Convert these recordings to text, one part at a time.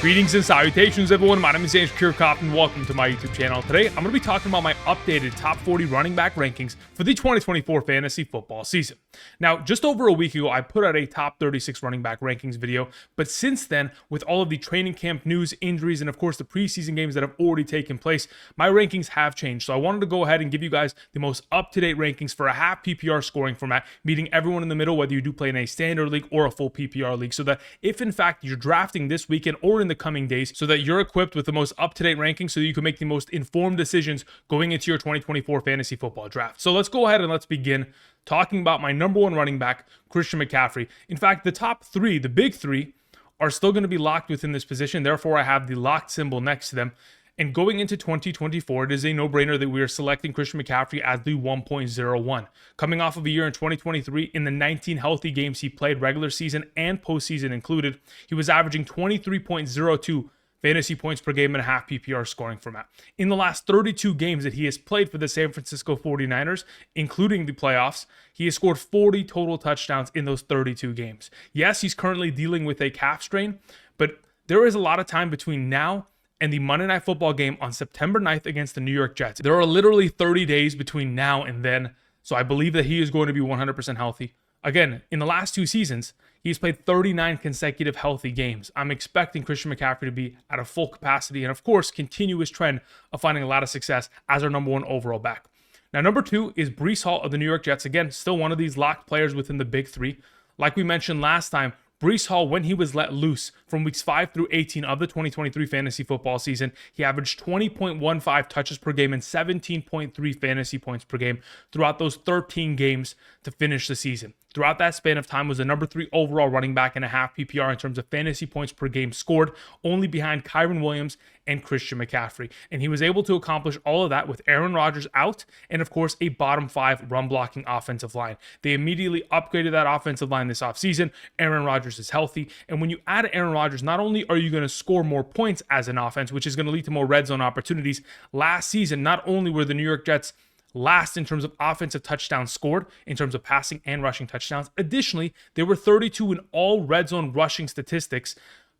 Greetings and salutations, everyone. My name is Kiorkof, and welcome to my YouTube channel. Today, I'm going to be talking about my updated top 40 running back rankings for the 2024 fantasy football season. Now, just over a week ago, I put out a top 36 running back rankings video, but since then, with all of the training camp news, injuries, and of course the preseason games that have already taken place, my rankings have changed. So I wanted to go ahead and give you guys the most up-to-date rankings for a half PPR scoring format, meeting everyone in the middle, whether you do play in a standard league or a full PPR league, so that if in fact you're drafting this weekend or in the coming days, so that you're equipped with the most up-to-date rankings so that you can make the most informed decisions going into your 2024 fantasy football draft. So let's go ahead and let's begin talking about my number one running back, Christian McCaffrey. In fact, the top three, the big three, are still going to be locked within this position. Therefore, I have the locked symbol next to them. And going into 2024, it is a no-brainer that we are selecting Christian McCaffrey as the 1.01. Coming off of a year in 2023, in the 19 healthy games he played, regular season and postseason included, he was averaging 23.02 fantasy points per game in a half PPR scoring format. In the last 32 games that he has played for the San Francisco 49ers, including the playoffs, he has scored 40 total touchdowns in those 32 games. Yes, he's currently dealing with a calf strain, but there is a lot of time between now and the Monday Night Football game on September 9th against the New York Jets. There are literally 30 days between now and then, so I believe that he is going to be 100% healthy. Again, in the last two seasons, he's played 39 consecutive healthy games. I'm expecting Christian McCaffrey to be at a full capacity and, of course, continue his trend of finding a lot of success as our number one overall back. Now, number two is Breece Hall of the New York Jets. Again, still one of these locked players within the big three. Like we mentioned last time, Breece Hall, when he was let loose from weeks 5 through 18 of the 2023 fantasy football season, he averaged 20.15 touches per game and 17.3 fantasy points per game throughout those 13 games to finish the season. Throughout that span of time was the number 3 overall running back in a half PPR in terms of fantasy points per game scored, only behind Kyren Williams and Christian McCaffrey. And he was able to accomplish all of that with Aaron Rodgers out and, of course, a bottom 5 run blocking offensive line. They immediately upgraded that offensive line this offseason. Aaron Rodgers is healthy. And when you add Aaron Rodgers, not only are you going to score more points as an offense, which is going to lead to more red zone opportunities, last season, not only were the New York Jets last in terms of offensive touchdowns scored, in terms of passing and rushing touchdowns. Additionally, they were 32 in all red zone rushing statistics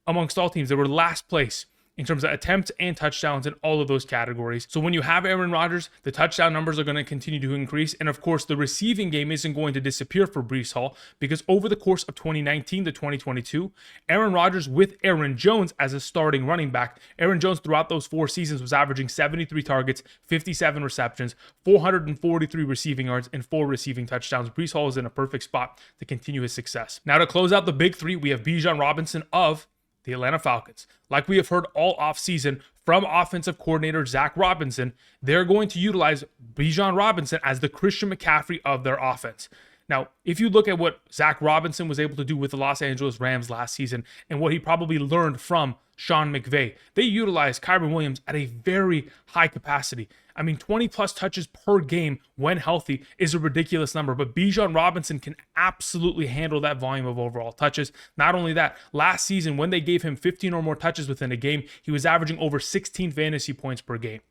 amongst all teams. They were last place in terms of attempts and touchdowns in all of those categories. So when you have Aaron Rodgers, the touchdown numbers are going to continue to increase. And of course, the receiving game isn't going to disappear for Breece Hall because over the course of 2019 to 2022, Aaron Rodgers with Aaron Jones as a starting running back, Aaron Jones throughout those 4 seasons was averaging 73 targets, 57 receptions, 443 receiving yards, and 4 receiving touchdowns. Breece Hall is in a perfect spot to continue his success. Now to close out the big three, we have Bijan Robinson of the Atlanta Falcons. Like we have heard all offseason from offensive coordinator Zack Robinson, they're going to utilize Bijan Robinson as the Christian McCaffrey of their offense. Now, if you look at what Zack Robinson was able to do with the Los Angeles Rams last season and what he probably learned from Sean McVay, they utilized Kyren Williams at a very high capacity. I mean, 20 plus touches per game when healthy is a ridiculous number, but Bijan Robinson can absolutely handle that volume of overall touches. Not only that, last season when they gave him 15 or more touches within a game, he was averaging over 16 fantasy points per game.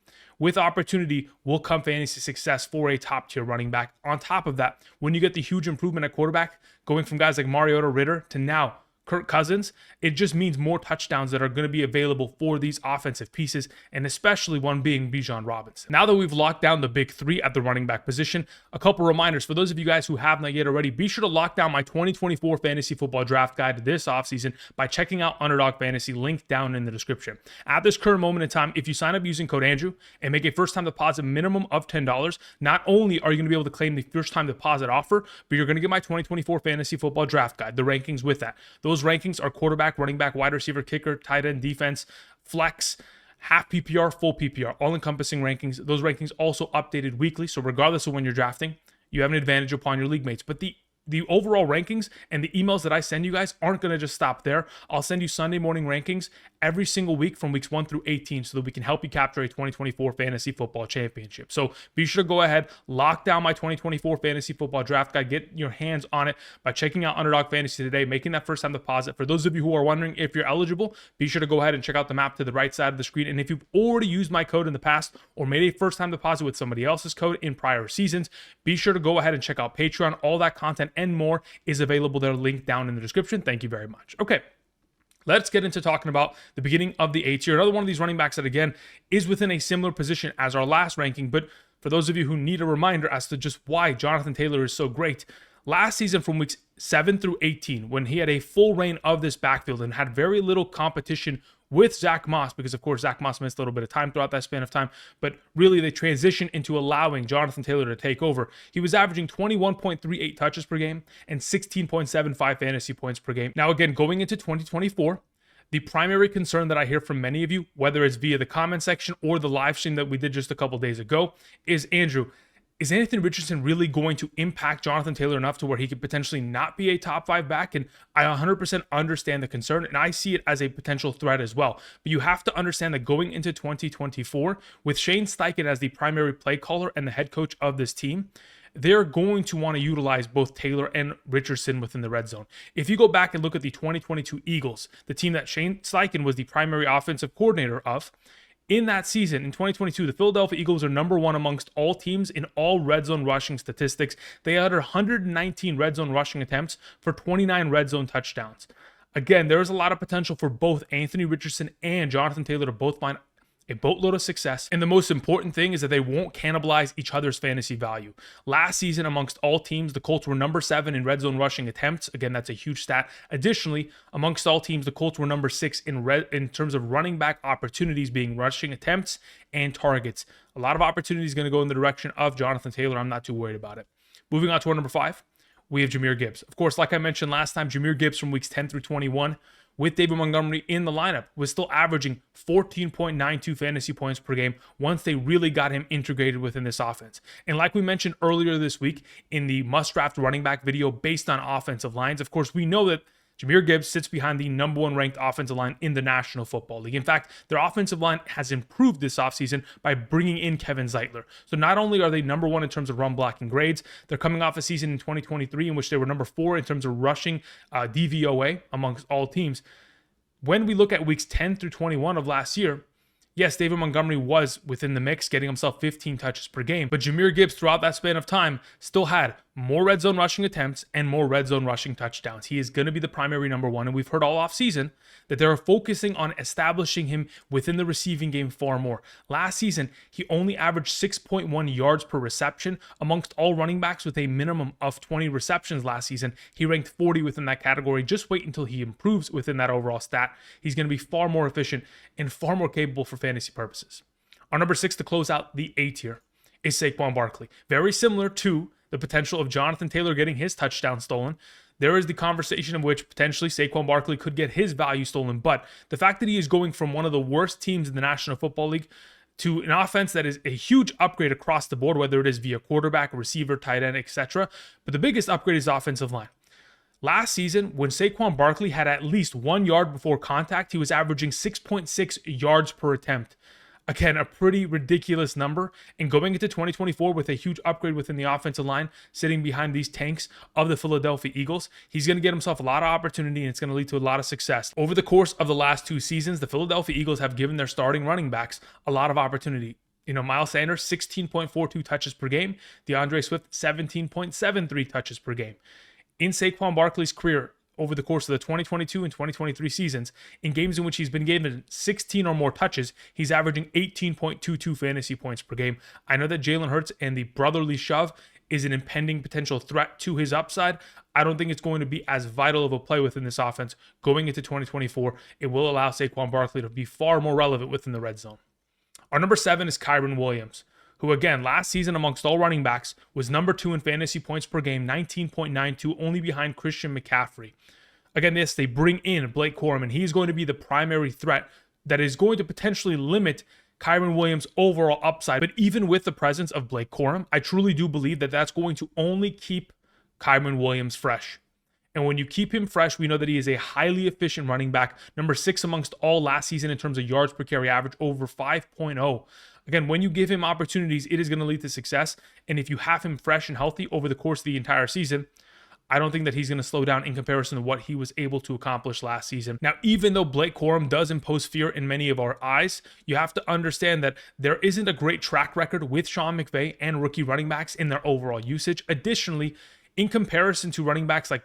With opportunity will come fantasy success for a top-tier running back. On top of that, when you get the huge improvement at quarterback, going from guys like Mariota Ritter to now Kirk Cousins, it just means more touchdowns that are going to be available for these offensive pieces, and especially one being Bijan Robinson. Now that we've locked down the big three at the running back position, a couple reminders for those of you guys who have not yet already, be sure to lock down my 2024 fantasy football draft guide this offseason by checking out Underdog Fantasy, link down in the description. At this current moment in time, if you sign up using code Andrew and make a first-time deposit minimum of $10, not only are you going to be able to claim the first-time deposit offer, but you're going to get my 2024 fantasy football draft guide, the rankings with that. Those rankings are quarterback, running back, wide receiver, kicker, tight end, defense, flex, half PPR, full PPR, all-encompassing rankings. Those rankings also updated weekly, so regardless of when you're drafting, you have an advantage upon your league mates. But the overall rankings and the emails that I send you guys aren't going to just stop there. I'll send you Sunday morning rankings every single week from weeks 1 through 18 so that we can help you capture a 2024 fantasy football championship. So be sure to go ahead, lock down my 2024 fantasy football draft guide, get your hands on it by checking out Underdog Fantasy today, making that first time deposit. For those of you who are wondering if you're eligible, be sure to go ahead and check out the map to the right side of the screen. And if you've already used my code in the past or made a first time deposit with somebody else's code in prior seasons, be sure to go ahead and check out Patreon. All that content and more is available there, linked down in the description. Thank you very much. Okay, Let's get into talking about the beginning of the A tier. Another one of these running backs that, again, is within a similar position as our last ranking. But for those of you who need a reminder as to just why Jonathan Taylor is so great, last season from weeks 7 through 18, when he had a full reign of this backfield and had very little competition with Zack Moss, because of course Zack Moss missed a little bit of time throughout that span of time, but really they transitioned into allowing Jonathan Taylor to take over. He was averaging 21.38 touches per game and 16.75 fantasy points per game. Now again, going into 2024, the primary concern that I hear from many of you, whether it's via the comment section or the live stream that we did just a couple days ago, is Andrew, is Anthony Richardson really going to impact Jonathan Taylor enough to where he could potentially not be a top 5 back? And I 100% understand the concern, and I see it as a potential threat as well. But you have to understand that going into 2024, with Shane Steichen as the primary play caller and the head coach of this team, they're going to want to utilize both Taylor and Richardson within the red zone. If you go back and look at the 2022 Eagles, the team that Shane Steichen was the primary offensive coordinator of, in that season, in 2022, the Philadelphia Eagles are number 1 amongst all teams in all red zone rushing statistics. They had 119 red zone rushing attempts for 29 red zone touchdowns. Again, there is a lot of potential for both Anthony Richardson and Jonathan Taylor to both find a boatload of success. And the most important thing is that they won't cannibalize each other's fantasy value. Last season, amongst all teams, the Colts were number 7 in red zone rushing attempts. Again, that's a huge stat. Additionally, amongst all teams, the Colts were number 6 in terms of running back opportunities, being rushing attempts and targets. A lot of opportunities going to go in the direction of Jonathan Taylor. I'm not too worried about it. Moving on to our number 5, we have Jahmyr Gibbs. Of course, like I mentioned last time, Jahmyr Gibbs from weeks 10 through 21, with David Montgomery in the lineup, was still averaging 14.92 fantasy points per game once they really got him integrated within this offense. And like we mentioned earlier this week in the must-draft running back video based on offensive lines, of course, we know that Jahmyr Gibbs sits behind the number 1 ranked offensive line in the National Football League. In fact, their offensive line has improved this offseason by bringing in Kevin Zeitler. So not only are they number 1 in terms of run blocking grades, they're coming off a season in 2023 in which they were number 4 in terms of rushing DVOA amongst all teams. When we look at weeks 10 through 21 of last year, yes, David Montgomery was within the mix, getting himself 15 touches per game, but Jahmyr Gibbs throughout that span of time still had more red zone rushing attempts and more red zone rushing touchdowns. He is going to be the primary number 1, and we've heard all offseason that they're focusing on establishing him within the receiving game far more. Last season, he only averaged 6.1 yards per reception amongst all running backs with a minimum of 20 receptions last season. He ranked 40 within that category. Just wait until he improves within that overall stat. He's going to be far more efficient and far more capable for fantasy purposes. Our number 6 to close out the A tier is Saquon Barkley. Very similar to the potential of Jonathan Taylor getting his touchdown stolen. There is the conversation of which potentially Saquon Barkley could get his value stolen, but the fact that he is going from one of the worst teams in the National Football League to an offense that is a huge upgrade across the board, whether it is via quarterback, receiver, tight end, etc. But the biggest upgrade is offensive line. Last season, when Saquon Barkley had at least 1 yard before contact, he was averaging 6.6 yards per attempt. Again, a pretty ridiculous number. And going into 2024 with a huge upgrade within the offensive line, sitting behind these tanks of the Philadelphia Eagles, he's going to get himself a lot of opportunity, and it's going to lead to a lot of success. Over the course of the last 2 seasons, the Philadelphia Eagles have given their starting running backs a lot of opportunity. Miles Sanders, 16.42 touches per game. DeAndre Swift, 17.73 touches per game. In Saquon Barkley's career, over the course of the 2022 and 2023 seasons, in games in which he's been given 16 or more touches, he's averaging 18.22 fantasy points per game. I know that Jalen Hurts and the brotherly shove is an impending potential threat to his upside. I don't think it's going to be as vital of a play within this offense going into 2024. It will allow Saquon Barkley to be far more relevant within the red zone. Our number 7 is Kyren Williams, who again, last season amongst all running backs was number 2 in fantasy points per game, 19.92, only behind Christian McCaffrey. Again, they bring in Blake Corum, and he's going to be the primary threat that is going to potentially limit Kyren Williams' overall upside. But even with the presence of Blake Corum, I truly do believe that that's going to only keep Kyren Williams fresh. And when you keep him fresh, we know that he is a highly efficient running back, number 6 amongst all last season in terms of yards per carry average, over 5.0. Again, when you give him opportunities, it is going to lead to success. And if you have him fresh and healthy over the course of the entire season, I don't think that he's going to slow down in comparison to what he was able to accomplish last season. Now, even though Blake Corum does impose fear in many of our eyes, you have to understand that there isn't a great track record with Sean McVay and rookie running backs in their overall usage. Additionally, in comparison to running backs like,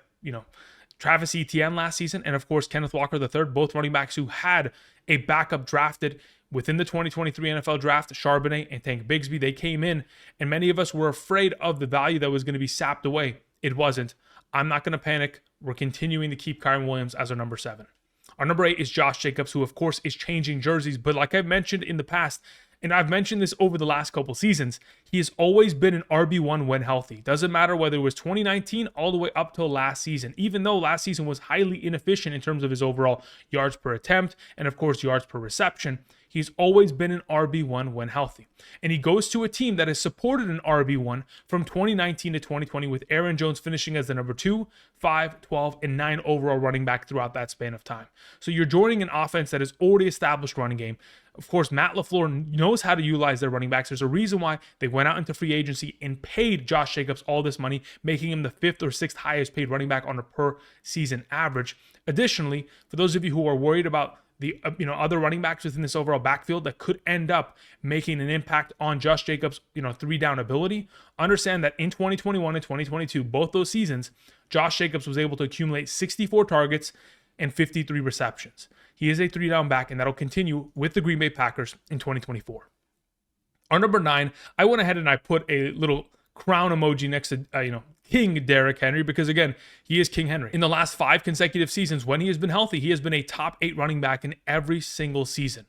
Travis Etienne last season, and of course Kenneth Walker III, both running backs who had a backup drafted within the 2023 NFL draft. Charbonnet and Tank Bigsby, they came in, and many of us were afraid of the value that was going to be sapped away. It wasn't. I'm not going to panic. We're continuing to keep Kyren Williams as our number 7. Our number 8 is Josh Jacobs, who of course is changing jerseys, but like I've mentioned in the past, and I've mentioned this over the last couple seasons, he has always been an RB1 when healthy. Doesn't matter whether it was 2019 all the way up till last season, even though last season was highly inefficient in terms of his overall yards per attempt and of course yards per reception. He's always been an RB1 when healthy. And he goes to a team that has supported an RB1 from 2019 to 2020, with Aaron Jones finishing as the number 2, 5, 12, and 9 overall running back throughout that span of time. So you're joining an offense that has already established running game. Of course, Matt LaFleur knows how to utilize their running backs. There's a reason why they went out into free agency and paid Josh Jacobs all this money, making him the 5th or 6th highest paid running back on a per season average. Additionally, for those of you who are worried about the other running backs within this overall backfield that could end up making an impact on Josh Jacobs' 3-down ability, understand that in 2021 and 2022, both those seasons, Josh Jacobs was able to accumulate 64 targets and 53 receptions. He is a 3-down back, and that'll continue with the Green Bay Packers in 2024. Our number 9, I went ahead and I put a little crown emoji next to King Derrick Henry, because again, he is King Henry. In the last 5 consecutive seasons, when he has been healthy, he has been a top 8 running back in every single season.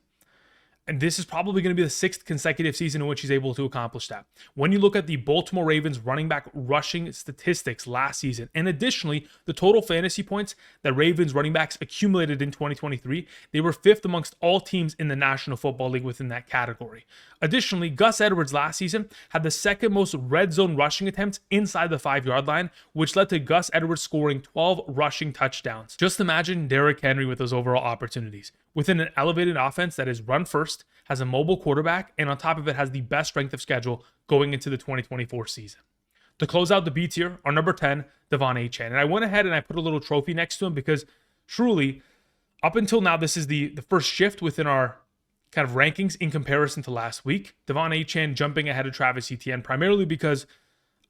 And this is probably going to be the 6th consecutive season in which he's able to accomplish that. When you look at the Baltimore Ravens running back rushing statistics last season, and additionally, the total fantasy points that Ravens running backs accumulated in 2023, they were 5th amongst all teams in the National Football League within that category. Additionally, Gus Edwards last season had the 2nd most red zone rushing attempts inside the 5-yard line, which led to Gus Edwards scoring 12 rushing touchdowns. Just imagine Derrick Henry with those overall opportunities. Within an elevated offense that is run first, has a mobile quarterback, and on top of it has the best strength of schedule going into the 2024 season. To close out the B tier, our number 10, Devon Achane. And I went ahead and I put a little trophy next to him because truly, up until now, this is the first shift within our kind of rankings in comparison to last week. Devon Achane jumping ahead of Travis Etienne, primarily because,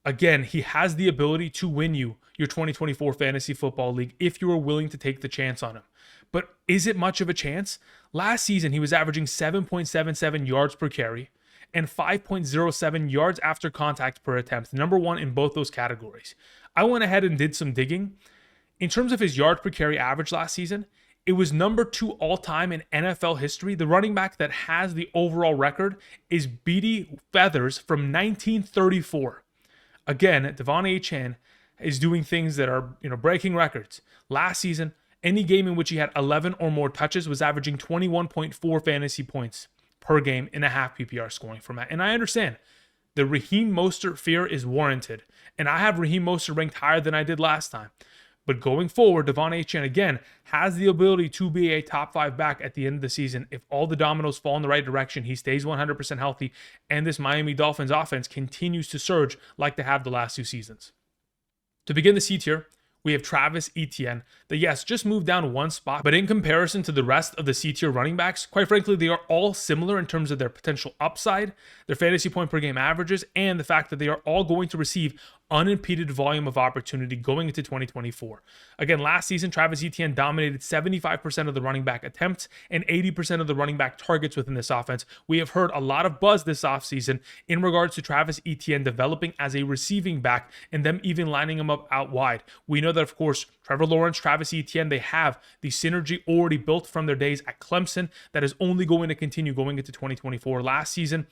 again, he has the ability to win you your 2024 Fantasy Football League if you are willing to take the chance on him. But is it much of a chance? Last season, he was averaging 7.77 yards per carry and 5.07 yards after contact per attempt, number 1 in both those categories. I went ahead and did some digging. In terms of his yards per carry average last season, it was number 2 all-time in NFL history. The running back that has the overall record is Beatty Feathers from 1934. Again, Devon Achane is doing things that are breaking records. Last season, any game in which he had 11 or more touches was averaging 21.4 fantasy points per game in a half PPR scoring format. And I understand the Raheem Mostert fear is warranted. And I have Raheem Mostert ranked higher than I did last time. But going forward, Devon Achane, again, has the ability to be a top 5 back at the end of the season. If all the dominoes fall in the right direction, he stays 100% healthy, and this Miami Dolphins offense continues to surge like they have the last 2 seasons. To begin the C tier, we have Travis Etienne, that yes, just moved down 1 spot, but in comparison to the rest of the C-tier running backs, quite frankly, they are all similar in terms of their potential upside, their fantasy point per game averages, and the fact that they are all going to receive unimpeded volume of opportunity going into 2024. Again, last season, Travis Etienne dominated 75% of the running back attempts and 80% of the running back targets within this offense. We have heard a lot of buzz this offseason in regards to Travis Etienne developing as a receiving back and them even lining him up out wide. We know that, of course, Trevor Lawrence, Travis Etienne, they have the synergy already built from their days at Clemson that is only going to continue going into 2024. Last season,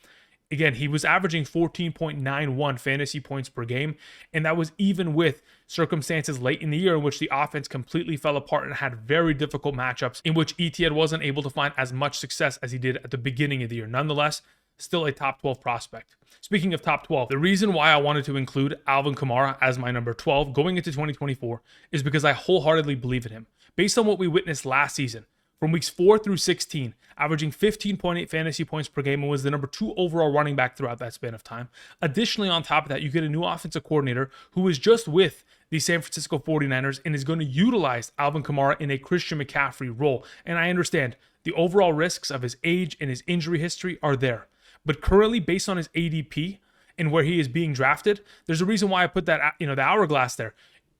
again, he was averaging 14.91 fantasy points per game, and that was even with circumstances late in the year in which the offense completely fell apart and had very difficult matchups in which Etienne wasn't able to find as much success as he did at the beginning of the year. Nonetheless, still a top 12 prospect. Speaking of top 12, the reason why I wanted to include Alvin Kamara as my number 12 going into 2024 is because I wholeheartedly believe in him. Based on what we witnessed last season, from weeks 4 through 16, averaging 15.8 fantasy points per game and was the number 2 overall running back throughout that span of time. Additionally, on top of that, you get a new offensive coordinator who is just with the San Francisco 49ers and is going to utilize Alvin Kamara in a Christian McCaffrey role. And I understand the overall risks of his age and his injury history are there. But currently, based on his ADP and where he is being drafted, there's a reason why I put that, the hourglass there.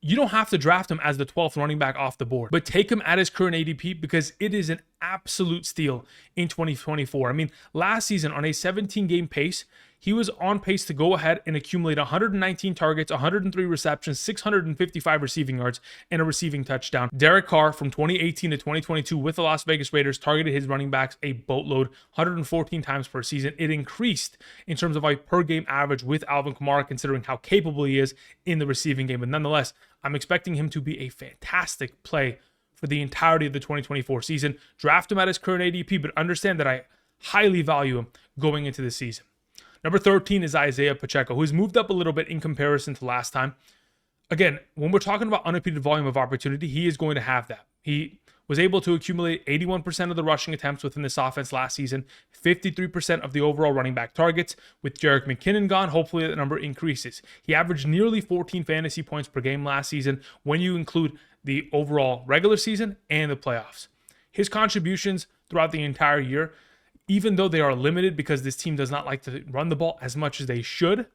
you don't have to draft him as the 12th running back off the board, but take him at his current ADP because it is an absolute steal in 2024. I mean, last season on a 17-game pace, he was on pace to go ahead and accumulate 119 targets, 103 receptions, 655 receiving yards, and a receiving touchdown. Derek Carr from 2018 to 2022 with the Las Vegas Raiders targeted his running backs a boatload, 114 times per season. It increased in terms of a per game average with Alvin Kamara, considering how capable he is in the receiving game. But nonetheless, I'm expecting him to be a fantastic play for the entirety of the 2024 season. Draft him at his current ADP, but understand that I highly value him going into the season. Number 13 is Isiah Pacheco, who has moved up a little bit in comparison to last time. Again, when we're talking about unimpeded volume of opportunity, he is going to have that. He was able to accumulate 81% of the rushing attempts within this offense last season, 53% of the overall running back targets. With Jerick McKinnon gone, hopefully that number increases. He averaged nearly 14 fantasy points per game last season when you include the overall regular season and the playoffs. His contributions throughout the entire year, even though they are limited because this team does not like to run the ball as much as they should,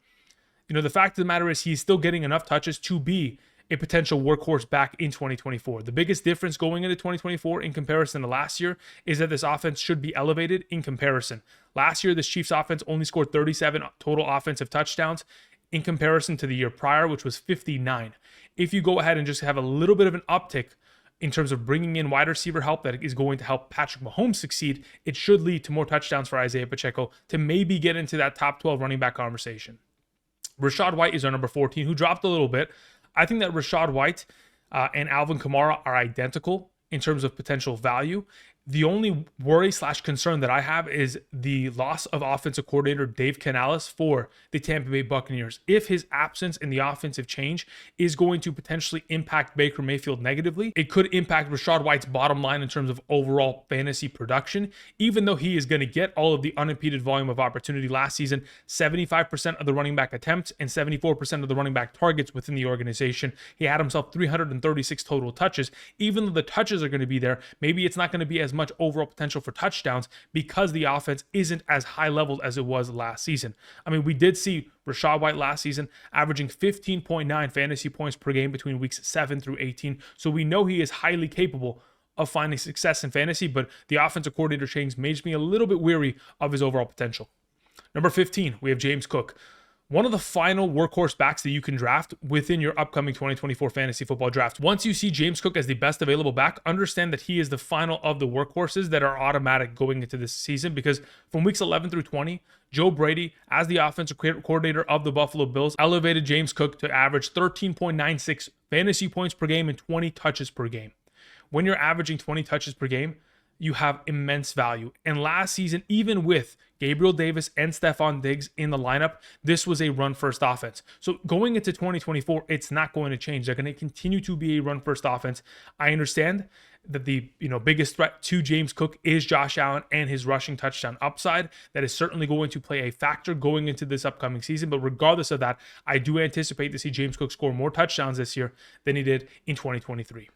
the fact of the matter is he's still getting enough touches to be a potential workhorse back in 2024. The biggest difference going into 2024 in comparison to last year is that this offense should be elevated in comparison. Last year, this Chiefs offense only scored 37 total offensive touchdowns in comparison to the year prior, which was 59. If you go ahead and just have a little bit of an uptick in terms of bringing in wide receiver help that is going to help Patrick Mahomes succeed, it should lead to more touchdowns for Isiah Pacheco to maybe get into that top 12 running back conversation. Rachaad White is our number 14, who dropped a little bit. I think that Rachaad White and Alvin Kamara are identical in terms of potential value. The only worry/concern that I have is the loss of offensive coordinator Dave Canales for the Tampa Bay Buccaneers. If his absence in the offensive change is going to potentially impact Baker Mayfield negatively, it could impact Rachaad White's bottom line in terms of overall fantasy production, even though he is going to get all of the unimpeded volume of opportunity last season, 75% of the running back attempts and 74% of the running back targets within the organization. He had himself 336 total touches. Even though the touches are going to be there, maybe it's not going to be as much overall potential for touchdowns because the offense isn't as high leveled as it was last season. I mean, we did see Rachaad White last season averaging 15.9 fantasy points per game between weeks 7 through 18. So we know he is highly capable of finding success in fantasy, but the offensive coordinator change makes me a little bit weary of his overall potential. Number 15, we have James Cook. One of the final workhorse backs that you can draft within your upcoming 2024 fantasy football draft. Once you see James Cook as the best available back, understand that he is the final of the workhorses that are automatic going into this season, because from weeks 11 through 20, Joe Brady, as the offensive coordinator of the Buffalo Bills, elevated James Cook to average 13.96 fantasy points per game and 20 touches per game. When you're averaging 20 touches per game, you have immense value. And last season, even with Gabriel Davis and Stephon Diggs in the lineup, this was a run-first offense. So going into 2024, it's not going to change. They're going to continue to be a run-first offense. I understand that the biggest threat to James Cook is Josh Allen and his rushing touchdown upside. That is certainly going to play a factor going into this upcoming season. But regardless of that, I do anticipate to see James Cook score more touchdowns this year than he did in 2023.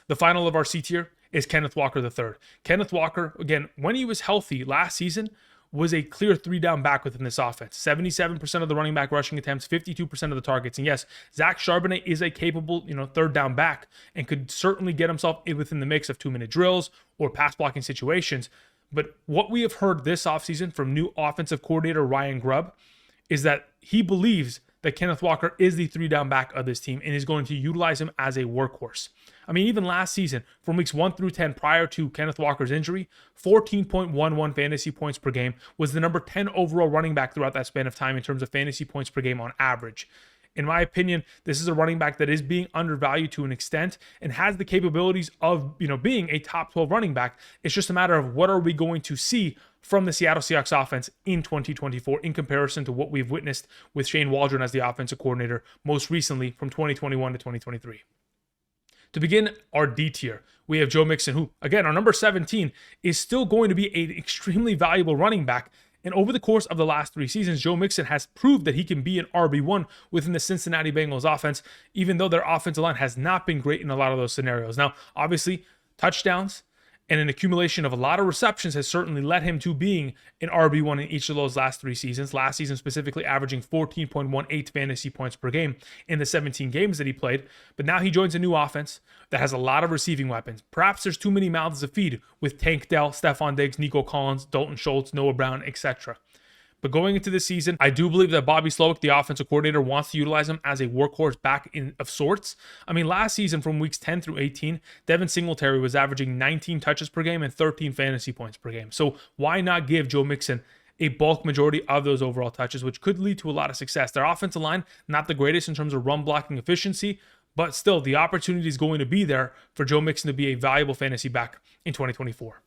The final of our C tier is Kenneth Walker III. Kenneth Walker, again, when he was healthy last season, was a clear 3-down back within this offense. 77% of the running back rushing attempts, 52% of the targets. And yes, Zach Charbonnet is a capable, 3rd-down back and could certainly get himself within the mix of 2-minute drills or pass blocking situations. But what we have heard this offseason from new offensive coordinator Ryan Grubb is that he believes that Kenneth Walker is the 3-down back of this team and is going to utilize him as a workhorse. I mean, even last season, from weeks 1 through 10 prior to Kenneth Walker's injury, 14.11 fantasy points per game was the number 10 overall running back throughout that span of time in terms of fantasy points per game on average. In my opinion, this is a running back that is being undervalued to an extent and has the capabilities of, being a top 12 running back. It's just a matter of what are we going to see from the Seattle Seahawks offense in 2024 in comparison to what we've witnessed with Shane Waldron as the offensive coordinator most recently from 2021 to 2023. To begin our D tier, we have Joe Mixon, who, again, our number 17, is still going to be an extremely valuable running back. And over the course of the last 3 seasons, Joe Mixon has proved that he can be an RB1 within the Cincinnati Bengals offense, even though their offensive line has not been great in a lot of those scenarios. Now, obviously, touchdowns and an accumulation of a lot of receptions has certainly led him to being an RB1 in each of those last 3 seasons. Last season specifically averaging 14.18 fantasy points per game in the 17 games that he played. But now he joins a new offense that has a lot of receiving weapons. Perhaps there's too many mouths to feed with Tank Dell, Stephon Diggs, Nico Collins, Dalton Schultz, Noah Brown, etc. But going into this season, I do believe that Bobby Slowick, the offensive coordinator, wants to utilize him as a workhorse back of sorts. I mean, last season from weeks 10 through 18, Devin Singletary was averaging 19 touches per game and 13 fantasy points per game. So why not give Joe Mixon a bulk majority of those overall touches, which could lead to a lot of success? Their offensive line, not the greatest in terms of run blocking efficiency, but still the opportunity is going to be there for Joe Mixon to be a valuable fantasy back in 2024.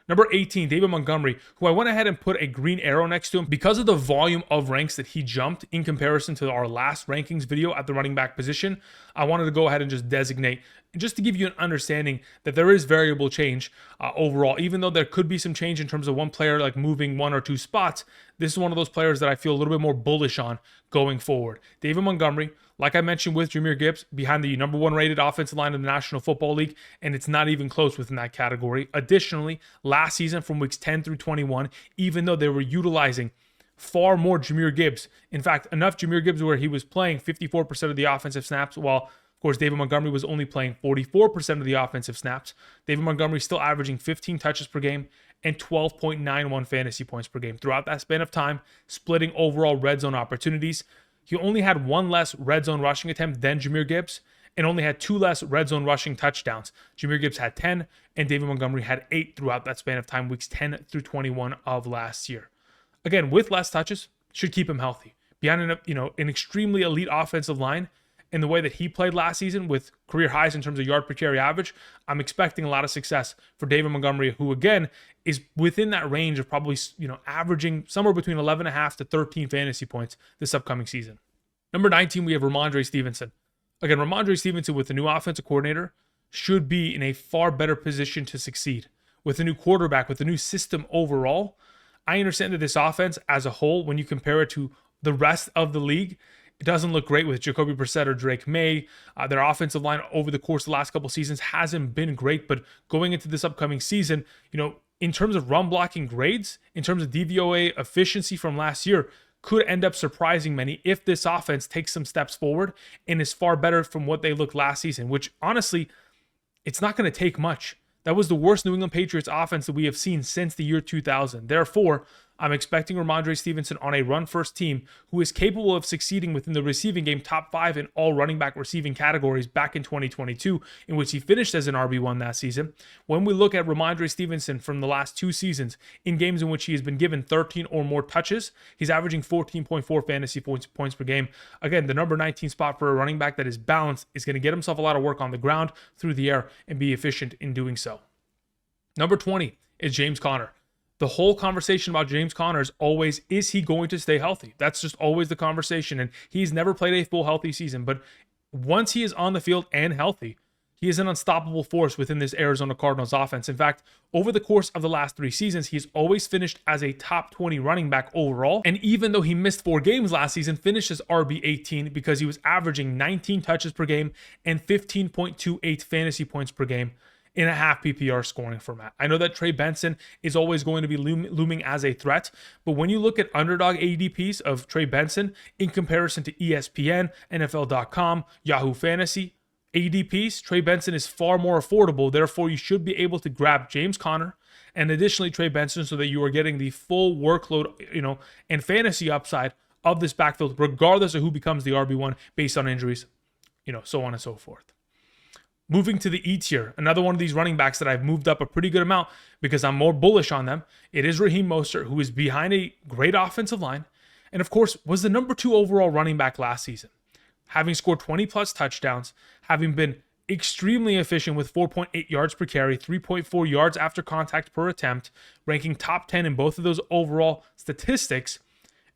Number 18, David Montgomery, who I went ahead and put a green arrow next to him because of the volume of ranks that he jumped in comparison to our last rankings video at the running back position. I wanted to go ahead and just designate, just to give you an understanding that there is variable change overall. Even though there could be some change in terms of one player like moving 1 or 2 spots, this is one of those players that I feel a little bit more bullish on going forward. David Montgomery, like I mentioned with Jahmyr Gibbs, behind the number 1 rated offensive line in the National Football League, and it's not even close within that category. Additionally, last season from weeks 10 through 21, even though they were utilizing far more Jahmyr Gibbs, in fact, enough Jahmyr Gibbs where he was playing 54% of the offensive snaps, while, of course, David Montgomery was only playing 44% of the offensive snaps. David Montgomery still averaging 15 touches per game and 12.91 fantasy points per game throughout that span of time, splitting overall red zone opportunities. He only had 1 less red zone rushing attempt than Jahmyr Gibbs and only had 2 less red zone rushing touchdowns. Jahmyr Gibbs had 10 and David Montgomery had 8 throughout that span of time, weeks 10 through 21 of last year. Again, with less touches, should keep him healthy. Beyond an extremely elite offensive line, in the way that he played last season with career highs in terms of yard per carry average, I'm expecting a lot of success for David Montgomery, who again is within that range of probably averaging somewhere between 11.5 to 13 fantasy points this upcoming season. Number 19, we have Rhamondre Stevenson. Again, Rhamondre Stevenson with the new offensive coordinator should be in a far better position to succeed. With a new quarterback, with a new system overall, I understand that this offense as a whole, when you compare it to the rest of the league, it doesn't look great with Jacoby Brissett or Drake May. Their offensive line over the course of the last couple seasons hasn't been great, but going into this upcoming season, in terms of run blocking grades, in terms of DVOA efficiency from last year, could end up surprising many if this offense takes some steps forward and is far better from what they looked last season, which honestly, it's not going to take much. That was the worst New England Patriots offense that we have seen since the year 2000. Therefore, I'm expecting Rhamondre Stevenson on a run-first team who is capable of succeeding within the receiving game, top 5 in all running back receiving categories back in 2022, in which he finished as an RB1 that season. When we look at Rhamondre Stevenson from the last 2 seasons, in games in which he has been given 13 or more touches, he's averaging 14.4 fantasy points per game. Again, the number 19 spot for a running back that is balanced is going to get himself a lot of work on the ground, through the air, and be efficient in doing so. Number 20 is James Conner. The whole conversation about James Conner is always, is he going to stay healthy? That's just always the conversation. And he's never played a full healthy season. But once he is on the field and healthy, he is an unstoppable force within this Arizona Cardinals offense. In fact, over the course of the last 3 seasons, he's always finished as a top 20 running back overall. And even though he missed 4 games last season, finished as RB18 because he was averaging 19 touches per game and 15.28 fantasy points per game in a half PPR scoring format. I know that Trey Benson is always going to be looming as a threat, but when you look at Underdog ADPs of Trey Benson in comparison to ESPN, NFL.com, Yahoo Fantasy ADPs, Trey Benson is far more affordable. Therefore, you should be able to grab James Conner and additionally Trey Benson so that you are getting the full workload, and fantasy upside of this backfield, regardless of who becomes the RB1 based on injuries, so on and so forth. Moving to the E tier, another one of these running backs that I've moved up a pretty good amount because I'm more bullish on them. It is Raheem Mostert, who is behind a great offensive line and, of course, was the number 2 overall running back last season, having scored 20-plus touchdowns, having been extremely efficient with 4.8 yards per carry, 3.4 yards after contact per attempt, ranking top 10 in both of those overall statistics,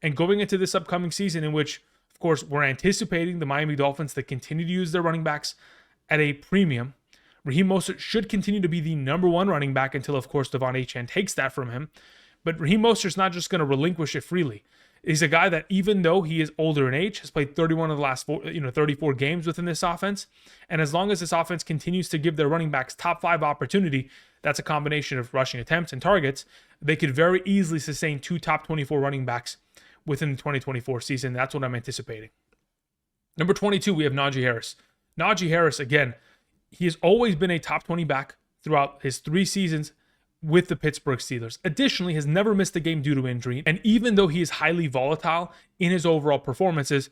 and going into this upcoming season in which, of course, we're anticipating the Miami Dolphins to continue to use their running backs at a premium. Raheem Mostert should continue to be the number 1 running back until, of course, Devon Achane takes that from him. But Raheem Mostert's not just going to relinquish it freely. He's a guy that, even though he is older in age, has played 31 of the last 34 games within this offense. And as long as this offense continues to give their running backs top 5 opportunity, that's a combination of rushing attempts and targets, they could very easily sustain 2 top 24 running backs within the 2024 season. That's what I'm anticipating. Number 22, we have Najee Harris. Najee Harris, again, he has always been a top 20 back throughout his 3 seasons with the Pittsburgh Steelers. Additionally, has never missed a game due to injury. And even though he is highly volatile in his overall performances,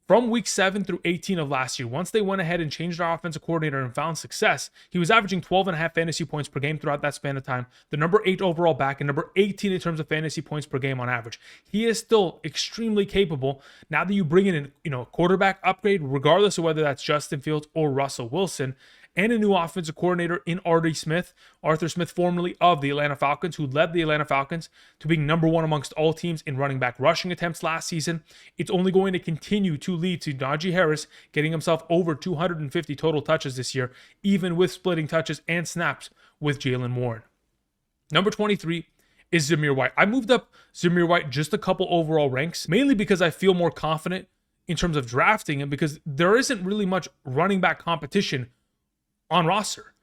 from week 7 through 18 of last year, once they went ahead and changed our offensive coordinator and found success, he was averaging 12.5 fantasy points per game throughout that span of time. The number 8 overall back and number 18 in terms of fantasy points per game on average. He is still extremely capable. Now that you bring in a quarterback upgrade, regardless of whether that's Justin Fields or Russell Wilson, and a new offensive coordinator in Arthur Smith, formerly of the Atlanta Falcons, who led the Atlanta Falcons to being number 1 amongst all teams in running back rushing attempts last season. It's only going to continue to lead to Najee Harris getting himself over 250 total touches this year, even with splitting touches and snaps with Jaylen Warren. Number 23 is Zamir White. I moved up Zamir White just a couple overall ranks, mainly because I feel more confident in terms of drafting him, because there isn't really much running back competition on roster.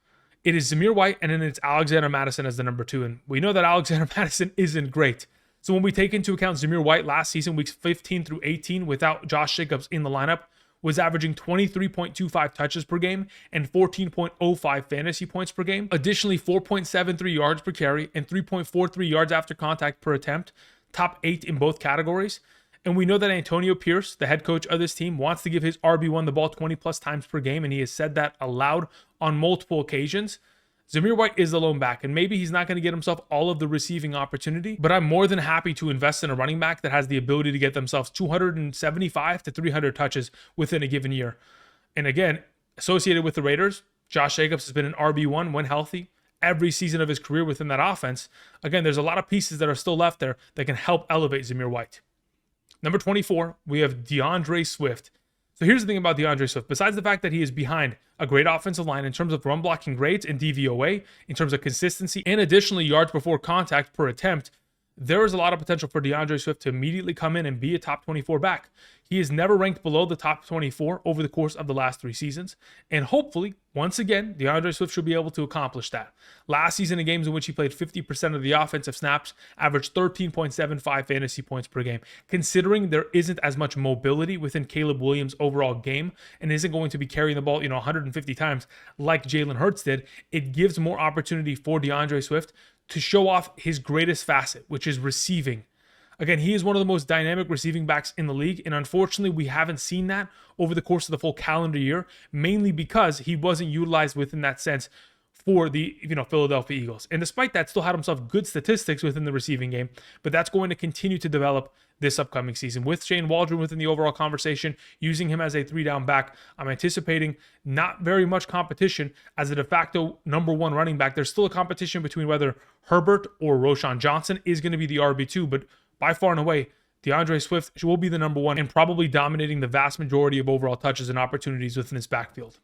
It is Zamir White, and then it's Alexander Mattison as the number 2. And we know that Alexander Mattison isn't great. So when we take into account Zamir White last season, weeks 15 through 18, without Josh Jacobs in the lineup, was averaging 23.25 touches per game and 14.05 fantasy points per game. Additionally, 4.73 yards per carry and 3.43 yards after contact per attempt, top 8 in both categories. And we know that Antonio Pierce, the head coach of this team, wants to give his RB1 the ball 20 plus times per game, and he has said that aloud on multiple occasions. Zamir White is the lone back, and maybe he's not going to get himself all of the receiving opportunity, but I'm more than happy to invest in a running back that has the ability to get themselves 275 to 300 touches within a given year. And again, associated with the Raiders, Josh Jacobs has been an RB1 when healthy every season of his career within that offense. Again, there's a lot of pieces that are still left there that can help elevate Zamir White. Number 24, we have DeAndre Swift. So here's the thing about DeAndre Swift. Besides the fact that he is behind a great offensive line in terms of run blocking grades and DVOA, in terms of consistency, and additionally yards before contact per attempt, there is a lot of potential for DeAndre Swift to immediately come in and be a top 24 back. He is never ranked below the top 24 over the course of the last 3 seasons. And hopefully, once again, DeAndre Swift should be able to accomplish that. Last season, in games in which he played 50% of the offensive snaps, averaged 13.75 fantasy points per game. Considering there isn't as much mobility within Caleb Williams' overall game and isn't going to be carrying the ball, 150 times like Jalen Hurts did, it gives more opportunity for DeAndre Swift to show off his greatest facet, which is receiving. Again, he is one of the most dynamic receiving backs in the league, and unfortunately, we haven't seen that over the course of the full calendar year, mainly because he wasn't utilized within that sense for the Philadelphia Eagles. And despite that, still had himself good statistics within the receiving game, but that's going to continue to develop this upcoming season. With Shane Waldron within the overall conversation, using him as a 3-down back, I'm anticipating not very much competition as a de facto number 1 running back. There's still a competition between whether Herbert or Roschon Johnson is going to be the RB2, but by far and away, DeAndre Swift will be the number 1 and probably dominating the vast majority of overall touches and opportunities within his backfield.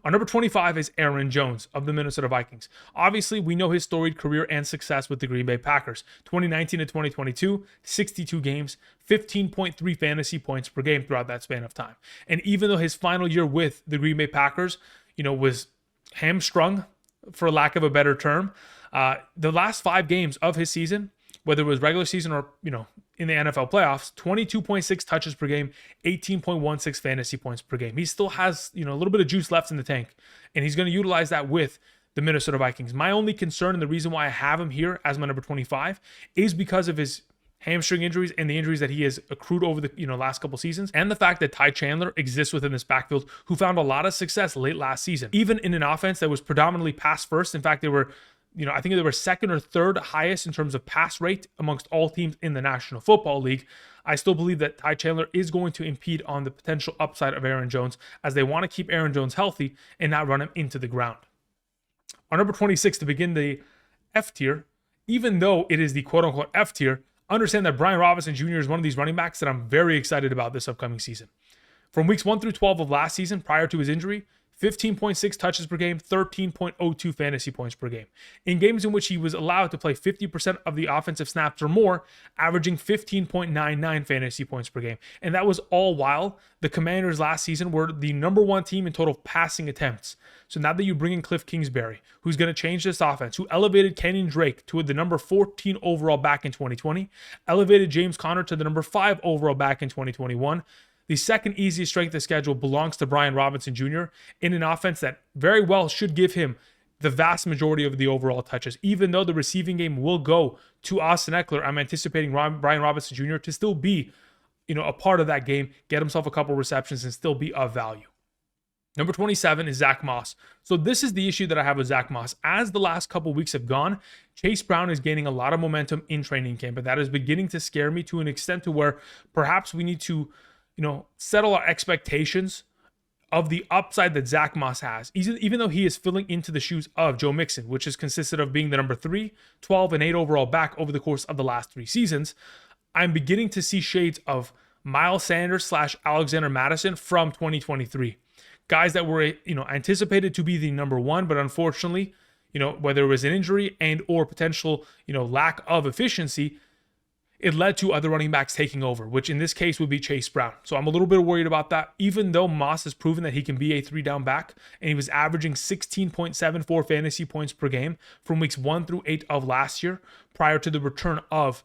Our number 25 is Aaron Jones of the Minnesota Vikings. Obviously, we know his storied career and success with the Green Bay Packers. 2019 to 2022, 62 games, 15.3 fantasy points per game throughout that span of time. And even though his final year with the Green Bay Packers, was hamstrung, for lack of a better term, the last 5 games of his season, whether it was regular season or, in the NFL playoffs, 22.6 touches per game, 18.16 fantasy points per game. He still has, a little bit of juice left in the tank, and he's going to utilize that with the Minnesota Vikings. My only concern, and the reason why I have him here as my number 25, is because of his hamstring injuries and the injuries that he has accrued over the last couple seasons, and the fact that Ty Chandler exists within this backfield, who found a lot of success late last season, even in an offense that was predominantly pass first. In fact, they were I think they were 2nd or 3rd highest in terms of pass rate amongst all teams in the National Football League. I still believe that Ty Chandler is going to impede on the potential upside of Aaron Jones, as they want to keep Aaron Jones healthy and not run him into the ground. Our number 26 to begin the F tier, even though it is the quote-unquote F tier, understand that Brian Robinson Jr. is one of these running backs that I'm very excited about this upcoming season. From weeks 1 through 12 of last season, prior to his injury, 15.6 touches per game, 13.02 fantasy points per game. In games in which he was allowed to play 50% of the offensive snaps or more, averaging 15.99 fantasy points per game. And that was all while the Commanders last season were the number one team in total passing attempts. So now that you bring in Cliff Kingsbury, who's going to change this offense, who elevated Kenyon Drake to the number 14 overall back in 2020, elevated James Conner to the number 5 overall back in 2021, the second easiest strength of schedule belongs to Bijan Robinson Jr. in an offense that very well should give him the vast majority of the overall touches. Even though the receiving game will go to Austin Eckler, I'm anticipating Bijan Robinson Jr. to still be, a part of that game, get himself a couple receptions and still be of value. Number 27 is Zack Moss. So this is the issue that I have with Zack Moss. As the last couple weeks have gone, Chase Brown is gaining a lot of momentum in training camp, and that is beginning to scare me to an extent to where perhaps we need to settle our expectations of the upside that Zack Moss has, even though he is filling into the shoes of Joe Mixon, which has consisted of being the number 3, 12, and 8 overall back over the course of the last 3 seasons. I'm beginning to see shades of Miles Sanders / Alexander Mattison from 2023. Guys that were, anticipated to be the number 1, but unfortunately, whether it was an injury and or potential, lack of efficiency, it led to other running backs taking over, which in this case would be Chase Brown. So I'm a little bit worried about that, even though Moss has proven that he can be a 3-down back, and he was averaging 16.74 fantasy points per game from weeks 1 through 8 of last year, prior to the return of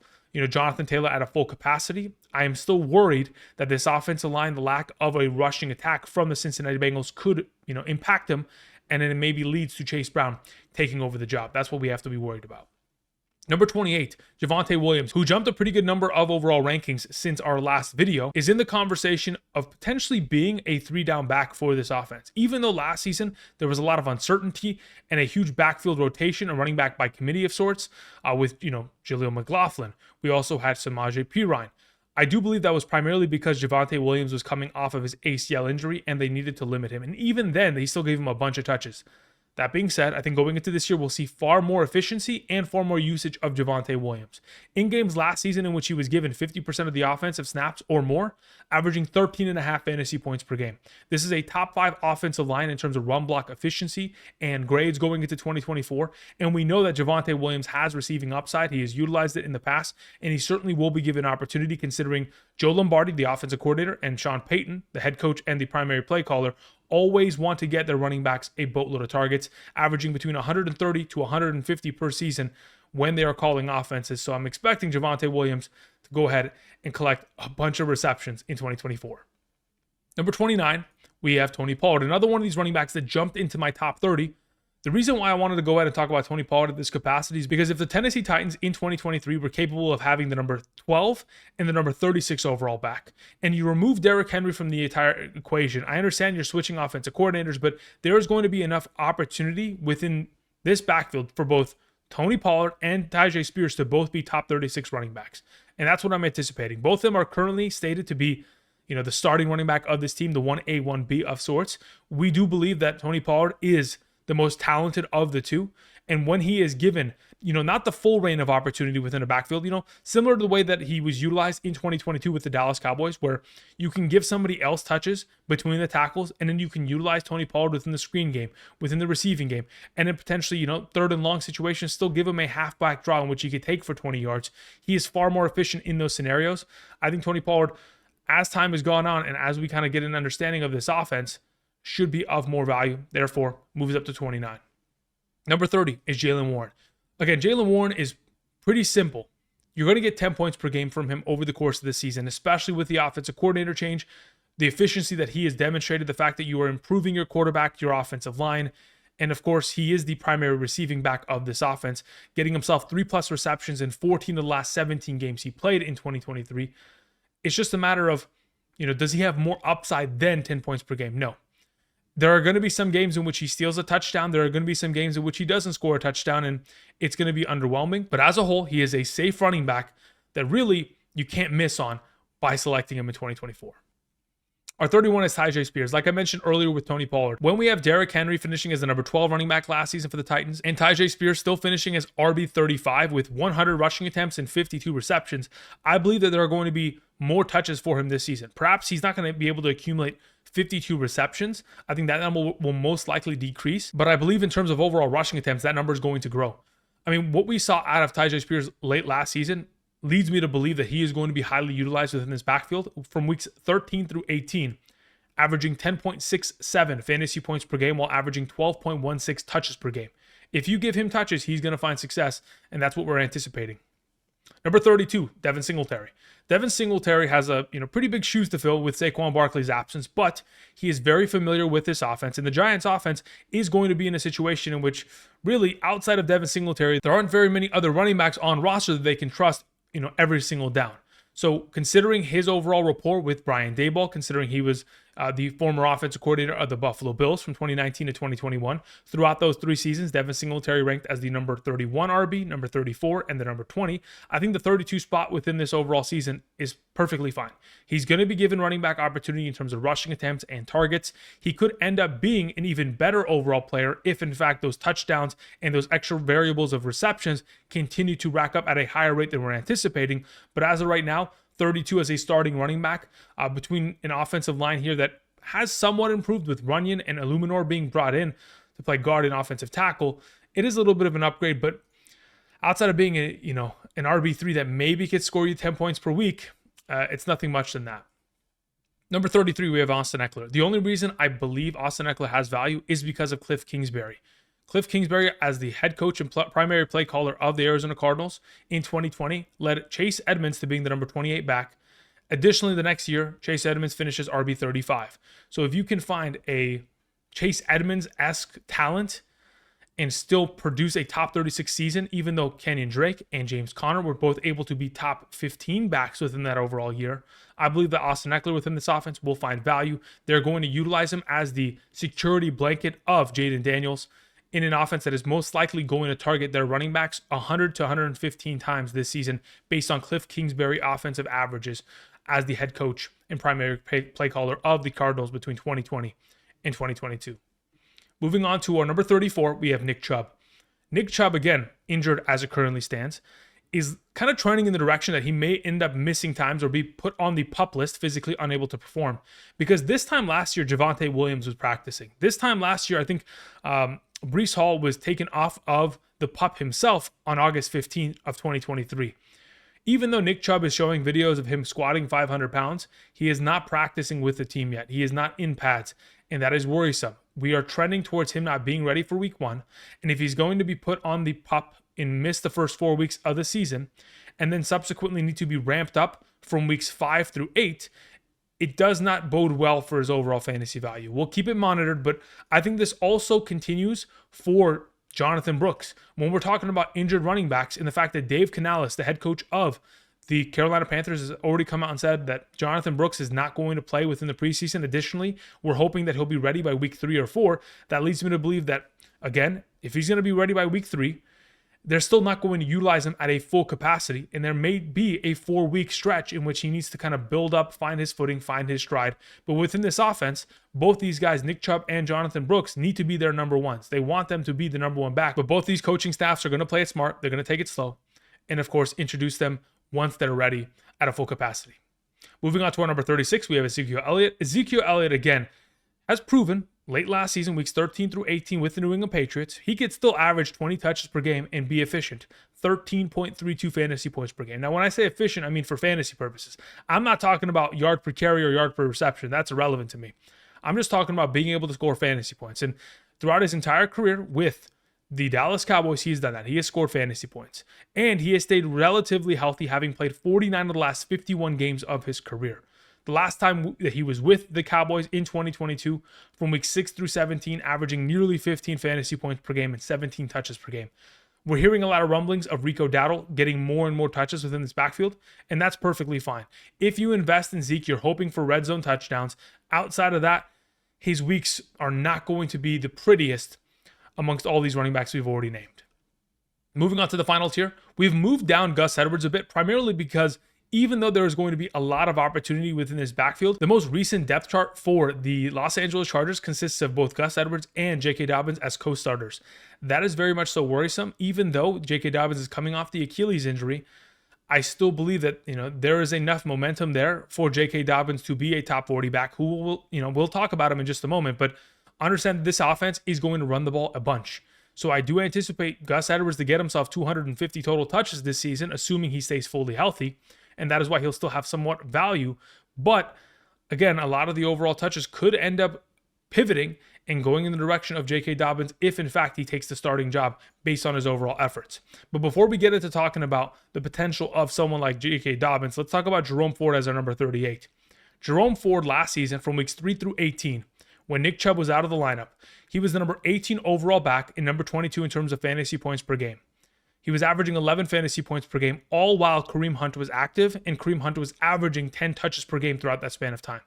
Jonathan Taylor at a full capacity. I am still worried that this offensive line, the lack of a rushing attack from the Cincinnati Bengals could, impact him, and then it maybe leads to Chase Brown taking over the job. That's what we have to be worried about. Number 28, Javonte Williams, who jumped a pretty good number of overall rankings since our last video, is in the conversation of potentially being a 3-down back for this offense. Even though last season there was a lot of uncertainty and a huge backfield rotation, a running back by committee of sorts, with, Jaleel McLaughlin. We also had Samaje Perine. I do believe that was primarily because Javonte Williams was coming off of his ACL injury and they needed to limit him. And even then, they still gave him a bunch of touches. That being said, I think going into this year, we'll see far more efficiency and far more usage of Javonte Williams. In games last season in which he was given 50% of the offensive snaps or more, averaging 13.5 fantasy points per game. This is a top 5 offensive line in terms of run block efficiency and grades going into 2024. And we know that Javonte Williams has receiving upside. He has utilized it in the past, and he certainly will be given opportunity considering Joe Lombardi, the offensive coordinator, and Sean Payton, the head coach and the primary play caller, always want to get their running backs a boatload of targets, averaging between 130 to 150 per season when they are calling offenses. So I'm expecting Javonte Williams to go ahead and collect a bunch of receptions in 2024. Number 29, we have Tony Pollard, another one of these running backs that jumped into my top 30. The reason why I wanted to go ahead and talk about Tony Pollard at this capacity is because if the Tennessee Titans in 2023 were capable of having the number 12 and the number 36 overall back, and you remove Derrick Henry from the entire equation, I understand you're switching offensive coordinators, but there is going to be enough opportunity within this backfield for both Tony Pollard and Tyjae Spears to both be top 36 running backs. And that's what I'm anticipating. Both of them are currently stated to be the starting running back of this team, the 1A, 1B of sorts. We do believe that Tony Pollard is the most talented of the two. And when he is given, not the full reign of opportunity within a backfield, similar to the way that he was utilized in 2022 with the Dallas Cowboys, where you can give somebody else touches between the tackles, and then you can utilize Tony Pollard within the screen game, within the receiving game, and then potentially, third and long situations, still give him a halfback draw in which he could take for 20 yards. He is far more efficient in those scenarios. I think Tony Pollard, as time has gone on and as we kind of get an understanding of this offense, should be of more value, therefore moves up to 29. Number 30 is Jaylen Warren. Again, Jaylen Warren is pretty simple. You're going to get 10 points per game from him over the course of the season, especially with the offensive coordinator change, the efficiency that he has demonstrated, the fact that you are improving your quarterback, your offensive line, and of course, he is the primary receiving back of this offense, getting himself 3+ receptions in 14 of the last 17 games he played in 2023. It's just a matter of, does he have more upside than 10 points per game? No. There are going to be some games in which he steals a touchdown. There are going to be some games in which he doesn't score a touchdown, and it's going to be underwhelming. But as a whole, he is a safe running back that really you can't miss on by selecting him in 2024. Our 31 is Tyjae Spears. Like I mentioned earlier with Tony Pollard, when we have Derrick Henry finishing as the number 12 running back last season for the Titans, and Tyjae Spears still finishing as RB35 with 100 rushing attempts and 52 receptions, I believe that there are going to be more touches for him this season. Perhaps he's not going to be able to accumulate 52 receptions. I think that number will most likely decrease, but I believe in terms of overall rushing attempts, that number is going to grow. I mean, what we saw out of Tyjae Spears late last season leads me to believe that he is going to be highly utilized within this backfield from weeks 13 through 18, averaging 10.67 fantasy points per game while averaging 12.16 touches per game. If you give him touches, he's going to find success, and that's what we're anticipating. Number 32, Devin Singletary. Devin Singletary has a pretty big shoes to fill with Saquon Barkley's absence, but he is very familiar with this offense, and the Giants' offense is going to be in a situation in which, really, outside of Devin Singletary, there aren't very many other running backs on roster that they can trust, every single down. So considering his overall rapport with Brian Daboll, considering he was the former offensive coordinator of the Buffalo Bills from 2019 to 2021, throughout those 3 seasons, Devin Singletary ranked as the number 31 RB, number 34, and the number 20. I think the 32 spot within this overall season is perfectly fine. He's going to be given running back opportunity in terms of rushing attempts and targets. He could end up being an even better overall player if, in fact, those touchdowns and those extra variables of receptions continue to rack up at a higher rate than we're anticipating. But as of right now, 32 as a starting running back between an offensive line here that has somewhat improved with Runyon and Illuminor being brought in to play guard and offensive tackle. It is a little bit of an upgrade, but outside of being an RB3 that maybe could score you 10 points per week, it's nothing much than that. Number 33, we have Austin Ekeler. The only reason I believe Austin Ekeler has value is because of Cliff Kingsbury. Cliff Kingsbury, as the head coach and primary play caller of the Arizona Cardinals in 2020, led Chase Edmonds to being the number 28 back. Additionally, the next year, Chase Edmonds finishes RB 35. So if you can find a Chase Edmonds-esque talent and still produce a top 36 season, even though Kenyon Drake and James Conner were both able to be top 15 backs within that overall year, I believe that Austin Ekeler within this offense will find value. They're going to utilize him as the security blanket of Jaden Daniels in an offense that is most likely going to target their running backs 100 to 115 times this season based on Cliff Kingsbury offensive averages as the head coach and primary play caller of the Cardinals between 2020 and 2022. Moving on to our number 34, we have Nick Chubb. Nick Chubb, again, injured as it currently stands, is kind of trending in the direction that he may end up missing times or be put on the PUP list, physically unable to perform. Because this time last year, Javonte Williams was practicing. This time last year, I think Breece Hall was taken off of the PUP himself on August 15th of 2023. Even though Nick Chubb is showing videos of him squatting 500 pounds, he is not practicing with the team yet. He is not in pads, and that is worrisome. We are trending towards him not being ready for week 1, and if he's going to be put on the PUP and miss the first 4 weeks of the season, and then subsequently need to be ramped up from weeks 5 through 8, it does not bode well for his overall fantasy value. We'll keep it monitored, but I think this also continues for Jonathon Brooks. When we're talking about injured running backs and the fact that Dave Canales, the head coach of the Carolina Panthers, has already come out and said that Jonathon Brooks is not going to play within the preseason. Additionally, we're hoping that he'll be ready by week 3 or 4. That leads me to believe that, again, if he's going to be ready by week 3, they're still not going to utilize him at a full capacity, and there may be a 4-week stretch in which he needs to kind of build up, find his footing, find his stride. But within this offense, both these guys, Nick Chubb and Jonathon Brooks, need to be their number ones. They want them to be the number 1 back, but both these coaching staffs are going to play it smart. They're going to take it slow, and of course, introduce them once they're ready at a full capacity. Moving on to our number 36, we have Ezekiel Elliott. Ezekiel Elliott, again, has proven late last season, weeks 13 through 18 with the New England Patriots, he could still average 20 touches per game and be efficient. 13.32 fantasy points per game. Now, when I say efficient, I mean for fantasy purposes. I'm not talking about yard per carry or yard per reception. That's irrelevant to me. I'm just talking about being able to score fantasy points. And throughout his entire career with the Dallas Cowboys, he's done that. He has scored fantasy points. And he has stayed relatively healthy, having played 49 of the last 51 games of his career. The last time that he was with the Cowboys in 2022, from week 6 through 17, averaging nearly 15 fantasy points per game and 17 touches per game. We're hearing a lot of rumblings of Rico Dowdle getting more and more touches within this backfield, and that's perfectly fine. If you invest in Zeke, you're hoping for red zone touchdowns. Outside of that, his weeks are not going to be the prettiest amongst all these running backs we've already named. Moving on to the final tier, we've moved down Gus Edwards a bit, primarily because even though there is going to be a lot of opportunity within this backfield, the most recent depth chart for the Los Angeles Chargers consists of both Gus Edwards and J.K. Dobbins as co-starters. That is very much so worrisome. Even though J.K. Dobbins is coming off the Achilles injury, I still believe that, there is enough momentum there for J.K. Dobbins to be a top 40 back who will, we'll talk about him in just a moment, but understand that this offense is going to run the ball a bunch. So I do anticipate Gus Edwards to get himself 250 total touches this season, assuming he stays fully healthy. And that is why he'll still have somewhat value. But again, a lot of the overall touches could end up pivoting and going in the direction of J.K. Dobbins if, in fact, he takes the starting job based on his overall efforts. But before we get into talking about the potential of someone like J.K. Dobbins, let's talk about Jerome Ford as our number 38. Jerome Ford last season from weeks 3 through 18, when Nick Chubb was out of the lineup, he was the number 18 overall back and number 22 in terms of fantasy points per game. He was averaging 11 fantasy points per game, all while Kareem Hunt was active, and Kareem Hunt was averaging 10 touches per game throughout that span of time.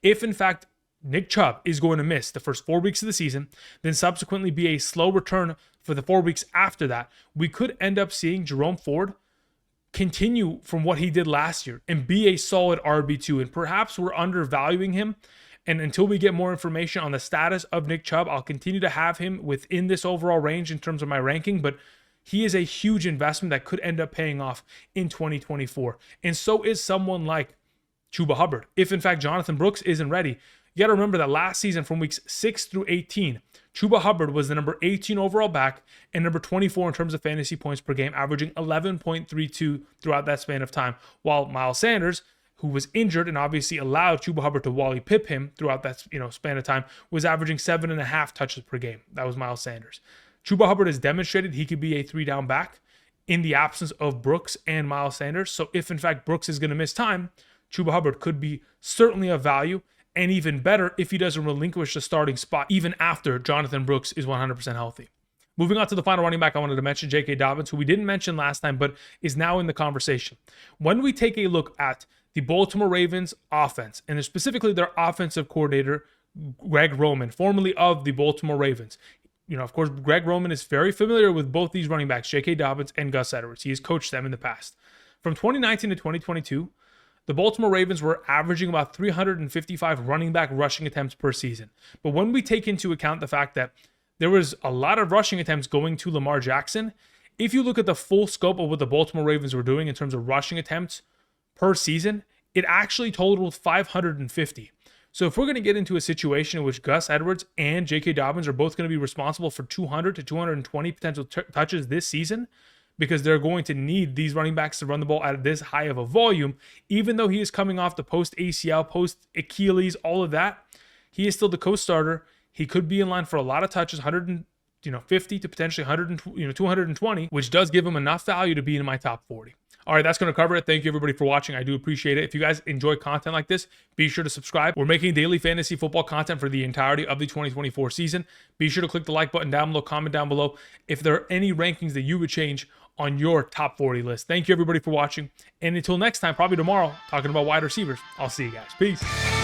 If, in fact, Nick Chubb is going to miss the first 4 weeks of the season, then subsequently be a slow return for the 4 weeks after that, we could end up seeing Jerome Ford continue from what he did last year and be a solid RB2. And perhaps we're undervaluing him. And until we get more information on the status of Nick Chubb, I'll continue to have him within this overall range in terms of my ranking. But he is a huge investment that could end up paying off in 2024. And so is someone like Chuba Hubbard. If, in fact, Jonathon Brooks isn't ready, you got to remember that last season from weeks 6 through 18, Chuba Hubbard was the number 18 overall back and number 24 in terms of fantasy points per game, averaging 11.32 throughout that span of time, while Miles Sanders, who was injured and obviously allowed Chuba Hubbard to Wally Pip him throughout that span of time, was averaging 7.5 touches per game. That was Miles Sanders. Chuba Hubbard has demonstrated he could be a 3-down back in the absence of Brooks and Miles Sanders. So if, in fact, Brooks is going to miss time, Chuba Hubbard could be certainly of value, and even better if he doesn't relinquish the starting spot even after Jonathon Brooks is 100% healthy. Moving on to the final running back, I wanted to mention J.K. Dobbins, who we didn't mention last time, but is now in the conversation. When we take a look at the Baltimore Ravens offense, and specifically their offensive coordinator, Greg Roman, formerly of the Baltimore Ravens. Of course, Greg Roman is very familiar with both these running backs, J.K. Dobbins and Gus Edwards. He has coached them in the past. From 2019 to 2022, the Baltimore Ravens were averaging about 355 running back rushing attempts per season. But when we take into account the fact that there was a lot of rushing attempts going to Lamar Jackson, if you look at the full scope of what the Baltimore Ravens were doing in terms of rushing attempts per season, it actually totaled 550. So if we're going to get into a situation in which Gus Edwards and J.K. Dobbins are both going to be responsible for 200 to 220 potential touches this season, because they're going to need these running backs to run the ball at this high of a volume, even though he is coming off the post-ACL, post-Achilles, all of that, he is still the co-starter. He could be in line for a lot of touches, 150 to potentially 220, which does give him enough value to be in my top 40. All right, that's going to cover it. Thank you, everybody, for watching. I do appreciate it. If you guys enjoy content like this, be sure to subscribe. We're making daily fantasy football content for the entirety of the 2024 season. Be sure to click the like button down below, comment down below if there are any rankings that you would change on your top 40 list. Thank you, everybody, for watching. And until next time, probably tomorrow, talking about wide receivers, I'll see you guys. Peace.